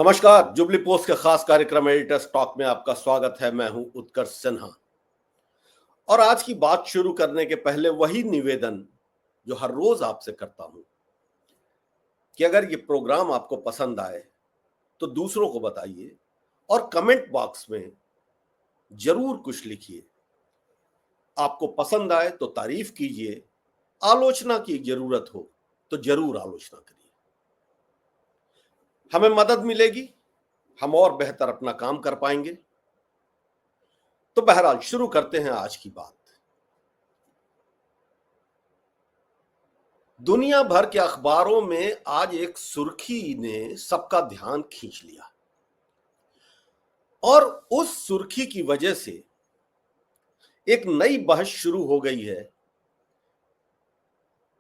नमस्कार। Jubilee post के खास कार्यक्रम एडिटर्स टॉक में आपका स्वागत है। मैं हूं उत्कर्ष सिन्हा और आज की बात शुरू करने के पहले वही निवेदन जो हर रोज आपसे करता हूं कि अगर ये प्रोग्राम आपको पसंद आए तो दूसरों को बताइए और कमेंट बॉक्स में जरूर कुछ लिखिए। आपको पसंद आए तो तारीफ कीजिए, आलोचना की जरूरत हो तो जरूर आलोचना करिए। हमें मदद मिलेगी, हम और बेहतर अपना काम कर पाएंगे। तो बहरहाल शुरू करते हैं आज की बात। दुनिया भर के अखबारों में आज एक सुर्खी ने सबका ध्यान खींच लिया और उस सुर्खी की वजह से एक नई बहस शुरू हो गई है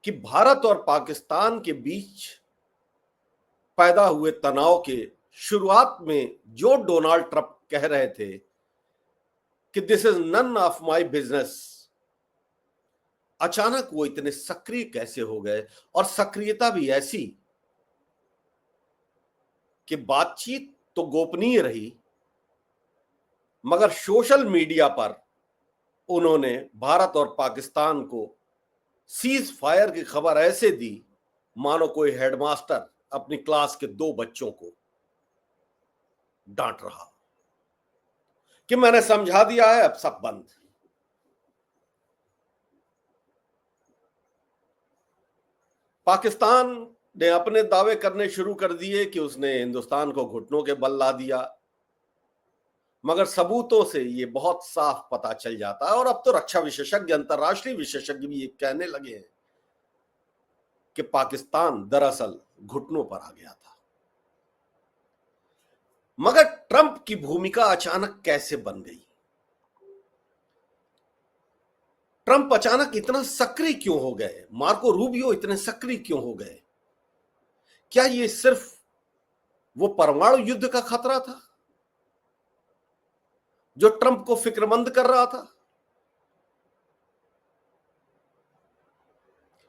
कि भारत और पाकिस्तान के बीच पैदा हुए तनाव के शुरुआत में जो डोनाल्ड ट्रंप कह रहे थे कि this is none of my business, अचानक वो इतने सक्रिय कैसे हो गए। और सक्रियता भी ऐसी कि बातचीत तो गोपनीय रही मगर सोशल मीडिया पर उन्होंने भारत और पाकिस्तान को सीज फायर की खबर ऐसे दी मानो कोई हेडमास्टर अपनी क्लास के दो बच्चों को डांट रहा कि मैंने समझा दिया है, अब सब बंद। पाकिस्तान ने अपने दावे करने शुरू कर दिए कि उसने हिंदुस्तान को घुटनों के बल ला दिया, मगर सबूतों से ये बहुत साफ पता चल जाता है और अब तो रक्षा विशेषज्ञ, अंतरराष्ट्रीय विशेषज्ञ भी ये कहने लगे हैं कि पाकिस्तान दरअसल घुटनों पर आ गया था। मगर ट्रंप की भूमिका अचानक कैसे बन गई? ट्रंप अचानक इतना सक्रिय क्यों हो गए? मार्को रूबियो इतने सक्रिय क्यों हो गए? क्या ये सिर्फ वो परमाणु युद्ध का खतरा था जो ट्रंप को फिक्रमंद कर रहा था,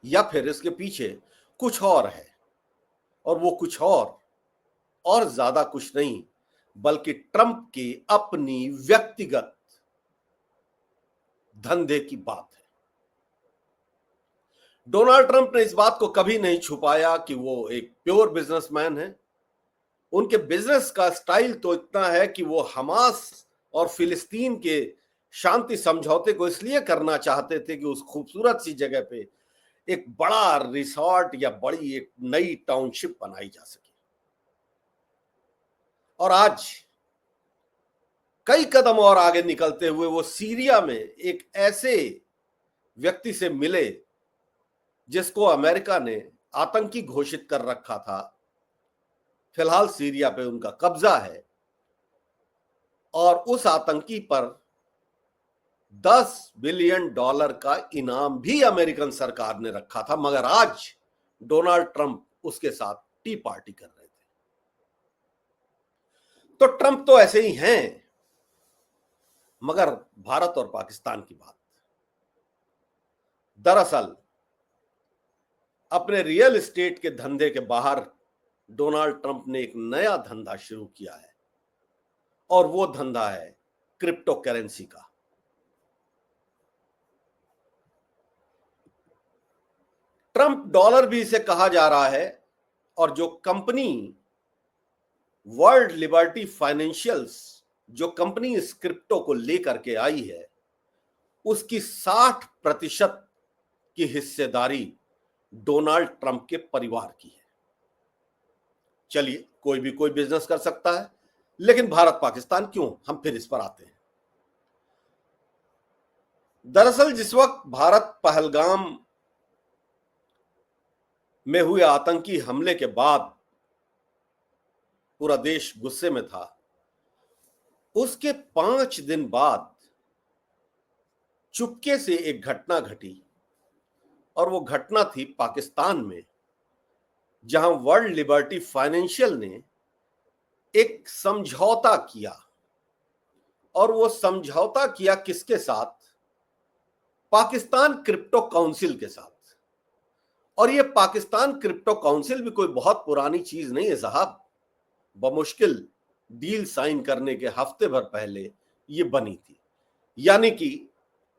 या फिर इसके पीछे कुछ और है? और वो कुछ और ज्यादा कुछ नहीं बल्कि ट्रंप की अपनी व्यक्तिगत धंधे की बात है। डोनाल्ड ट्रंप ने इस बात को कभी नहीं छुपाया कि वो एक प्योर बिजनेसमैन है। उनके बिजनेस का स्टाइल तो इतना है कि वो हमास और फिलिस्तीन के शांति समझौते को इसलिए करना चाहते थे कि उस खूबसूरत सी जगह पे एक बड़ा रिसोर्ट या बड़ी एक नई टाउनशिप बनाई जा सके। और आज कई कदम और आगे निकलते हुए वो सीरिया में एक ऐसे व्यक्ति से मिले जिसको अमेरिका ने आतंकी घोषित कर रखा था। फिलहाल सीरिया पे उनका कब्जा है और उस आतंकी पर $10 बिलियन का इनाम भी अमेरिकन सरकार ने रखा था, मगर आज डोनाल्ड ट्रंप उसके साथ टी पार्टी कर रहे थे। तो ट्रंप तो ऐसे ही हैं। मगर भारत और पाकिस्तान की बात, दरअसल अपने रियल एस्टेट के धंधे के बाहर डोनाल्ड ट्रंप ने एक नया धंधा शुरू किया है और वो धंधा है क्रिप्टो करेंसी का। ट्रंप डॉलर भी इसे कहा जा रहा है और जो कंपनी वर्ल्ड लिबर्टी फाइनेंशियल्स, जो कंपनी इस क्रिप्टो को लेकर के आई है, उसकी 60% की हिस्सेदारी डोनाल्ड ट्रंप के परिवार की है। चलिए, कोई भी कोई बिजनेस कर सकता है, लेकिन भारत पाकिस्तान क्यों? हम फिर इस पर आते हैं। दरअसल जिस वक्त भारत पहलगाम में हुए आतंकी हमले के बाद पूरा देश गुस्से में था, उसके 5 दिन बाद चुपके से एक घटना घटी और वो घटना थी पाकिस्तान में, जहां वर्ल्ड लिबर्टी फाइनेंशियल ने एक समझौता किया। और वो समझौता किया किसके साथ? पाकिस्तान क्रिप्टो काउंसिल के साथ। और ये पाकिस्तान क्रिप्टो काउंसिल भी कोई बहुत पुरानी चीज नहीं है साहब। बमुश्किल डील साइन करने के हफ्ते भर पहले ये बनी थी। यानी कि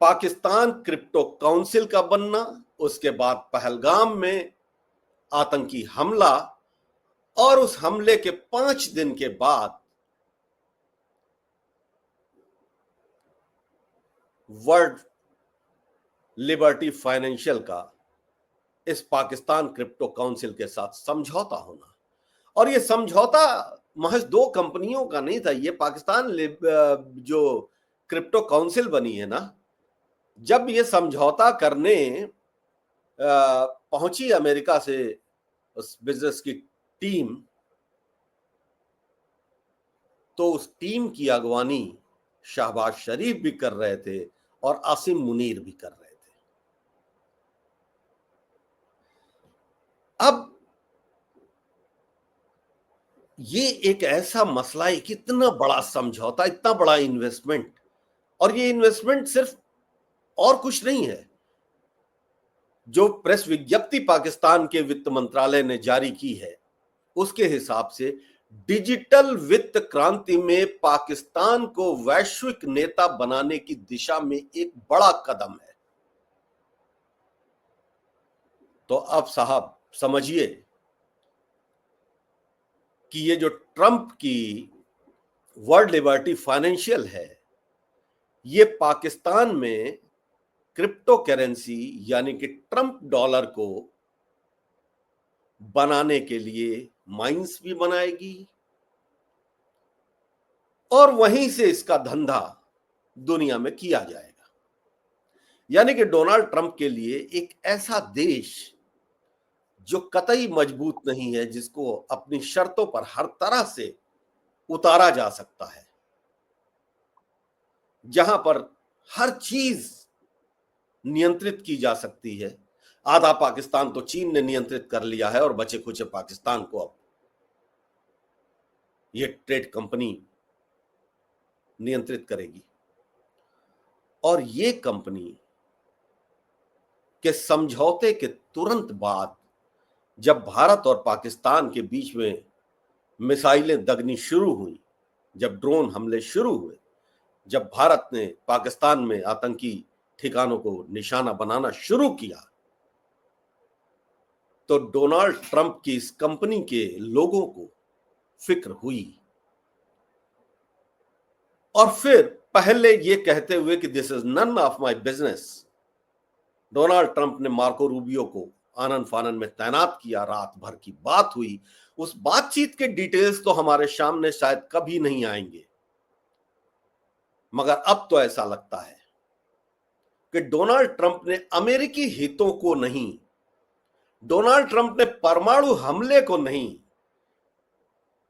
पाकिस्तान क्रिप्टो काउंसिल का बनना, उसके बाद पहलगाम में आतंकी हमला, और उस हमले के 5 दिन के बाद वर्ल्ड लिबर्टी फाइनेंशियल का इस पाकिस्तान क्रिप्टो काउंसिल के साथ समझौता होना। और ये समझौता महज 2 कंपनियों का नहीं था। ये पाकिस्तान जो क्रिप्टो काउंसिल बनी है ना, जब ये समझौता करने पहुंची अमेरिका से उस बिजनेस की टीम, तो उस टीम की अगवानी शहबाज शरीफ भी कर रहे थे और आसिम मुनीर भी कर रहे थे। अब ये एक ऐसा मसला है कि इतना बड़ा समझौता, इतना बड़ा इन्वेस्टमेंट, और ये इन्वेस्टमेंट सिर्फ और कुछ नहीं है। जो प्रेस विज्ञप्ति पाकिस्तान के वित्त मंत्रालय ने जारी की है, उसके हिसाब से डिजिटल वित्त क्रांति में पाकिस्तान को वैश्विक नेता बनाने की दिशा में एक बड़ा कदम है। तो अब साहब समझिए कि ये जो ट्रंप की वर्ल्ड लिबर्टी फाइनेंशियल है, ये पाकिस्तान में क्रिप्टो करेंसी यानी कि ट्रंप डॉलर को बनाने के लिए माइंस भी बनाएगी, और वहीं से इसका धंधा दुनिया में किया जाएगा। यानी कि डोनाल्ड ट्रंप के लिए एक ऐसा देश जो कतई मजबूत नहीं है, जिसको अपनी शर्तों पर हर तरह से उतारा जा सकता है, जहां पर हर चीज नियंत्रित की जा सकती है। आधा पाकिस्तान तो चीन ने नियंत्रित कर लिया है, और बचे खुचे पाकिस्तान को अब ये ट्रेड कंपनी नियंत्रित करेगी। और ये कंपनी के समझौते के तुरंत बाद, जब भारत और पाकिस्तान के बीच में मिसाइलें दगनी शुरू हुई, जब ड्रोन हमले शुरू हुए, जब भारत ने पाकिस्तान में आतंकी ठिकानों को निशाना बनाना शुरू किया, तो डोनाल्ड ट्रंप की इस कंपनी के लोगों को फिक्र हुई। और फिर पहले ये कहते हुए कि this is none of my business, Donald Trump ने मार्को रूबियो को आनन फानन में तैनात किया। रात भर की बात हुई। उस बातचीत के डिटेल्स तो हमारे सामने शायद कभी नहीं आएंगे, मगर अब तो ऐसा लगता है कि डोनाल्ड ट्रंप ने अमेरिकी हितों को नहीं, डोनाल्ड ट्रंप ने परमाणु हमले को नहीं,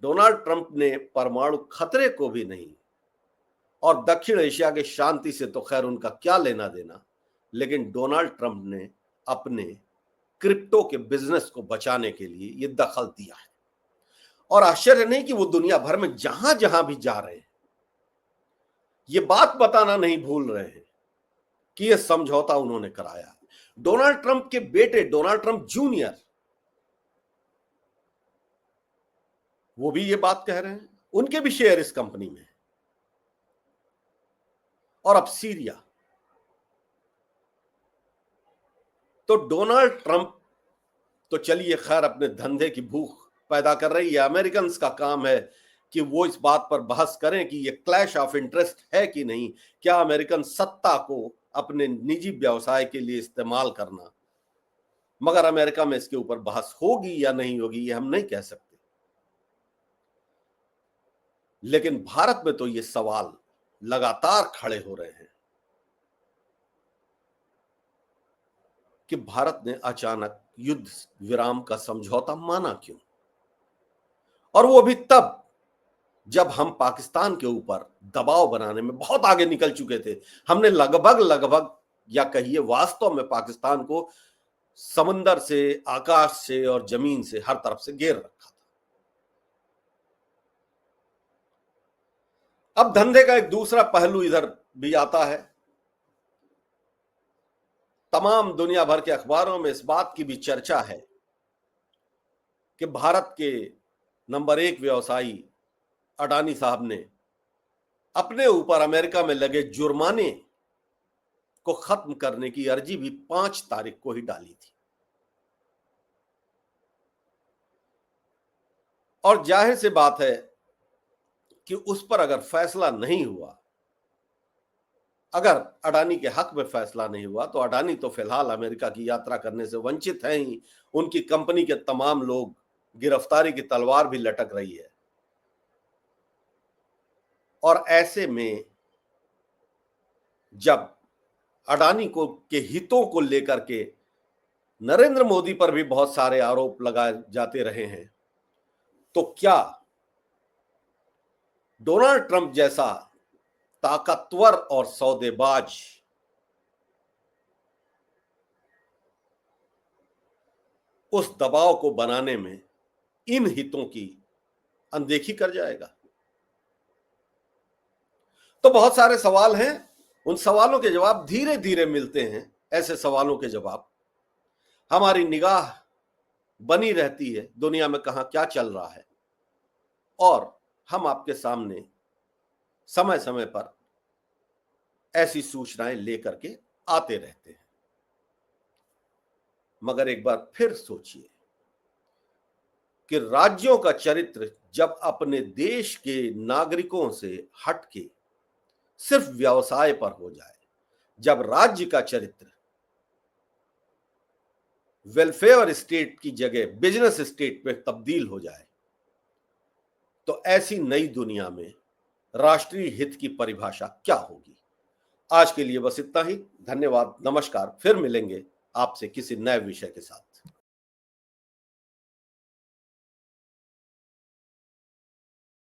डोनाल्ड ट्रंप ने परमाणु खतरे को भी नहीं, और दक्षिण एशिया के शांति से तो खैर उनका क्या लेना देना, लेकिन डोनाल्ड ट्रंप ने अपने क्रिप्टो के बिजनेस को बचाने के लिए ये दखल दिया है। और आश्चर्य नहीं कि वो दुनिया भर में जहां जहां भी जा रहे हैं, ये बात बताना नहीं भूल रहे हैं कि यह समझौता उन्होंने कराया। डोनाल्ड ट्रंप के बेटे डोनाल्ड ट्रंप जूनियर, वो भी ये बात कह रहे हैं, उनके भी शेयर इस कंपनी में। और अब सीरिया, तो डोनाल्ड ट्रंप तो चलिए खैर अपने धंधे की भूख पैदा कर रही है। अमेरिकन का काम है कि वो इस बात पर बहस करें कि ये क्लैश ऑफ इंटरेस्ट है कि नहीं, क्या अमेरिकन सत्ता को अपने निजी व्यवसाय के लिए इस्तेमाल करना। मगर अमेरिका में इसके ऊपर बहस होगी या नहीं होगी ये हम नहीं कह सकते। लेकिन भारत में तो ये सवाल लगातार खड़े हो रहे हैं कि भारत ने अचानक युद्ध विराम का समझौता माना क्यों, और वो भी तब जब हम पाकिस्तान के ऊपर दबाव बनाने में बहुत आगे निकल चुके थे। हमने लगभग या कहिए वास्तव में पाकिस्तान को समंदर से, आकाश से और जमीन से हर तरफ से घेर रखा था। अब धंधे का एक दूसरा पहलू इधर भी आता है। तमाम दुनिया भर के अखबारों में इस बात की भी चर्चा है कि भारत के नंबर 1 व्यवसायी अडानी साहब ने अपने ऊपर अमेरिका में लगे जुर्माने को खत्म करने की अर्जी भी 5 तारीख को ही डाली थी। और जाहिर सी बात है कि उस पर अगर फैसला नहीं हुआ, अगर अडानी के हक में फैसला नहीं हुआ, तो अडानी तो फिलहाल अमेरिका की यात्रा करने से वंचित हैं ही। उनकी कंपनी के तमाम लोग, गिरफ्तारी की तलवार भी लटक रही है। और ऐसे में जब अडानी को के हितों को लेकर के नरेंद्र मोदी पर भी बहुत सारे आरोप लगाए जाते रहे हैं, तो क्या डोनाल्ड ट्रंप जैसा ताकतवर और सौदेबाज उस दबाव को बनाने में इन हितों की अनदेखी कर जाएगा? तो बहुत सारे सवाल हैं, उन सवालों के जवाब धीरे धीरे मिलते हैं। ऐसे सवालों के जवाब, हमारी निगाह बनी रहती है दुनिया में कहां क्या चल रहा है, और हम आपके सामने समय समय पर ऐसी सूचनाएं लेकर के आते रहते हैं। मगर एक बार फिर सोचिए कि राज्यों का चरित्र जब अपने देश के नागरिकों से हटके सिर्फ व्यवसाय पर हो जाए, जब राज्य का चरित्र वेलफेयर स्टेट की जगह बिजनेस स्टेट में तब्दील हो जाए, तो ऐसी नई दुनिया में राष्ट्रीय हित की परिभाषा क्या होगी? आज के लिए बस इतना ही। धन्यवाद, नमस्कार। फिर मिलेंगे आपसे किसी नए विषय के साथ।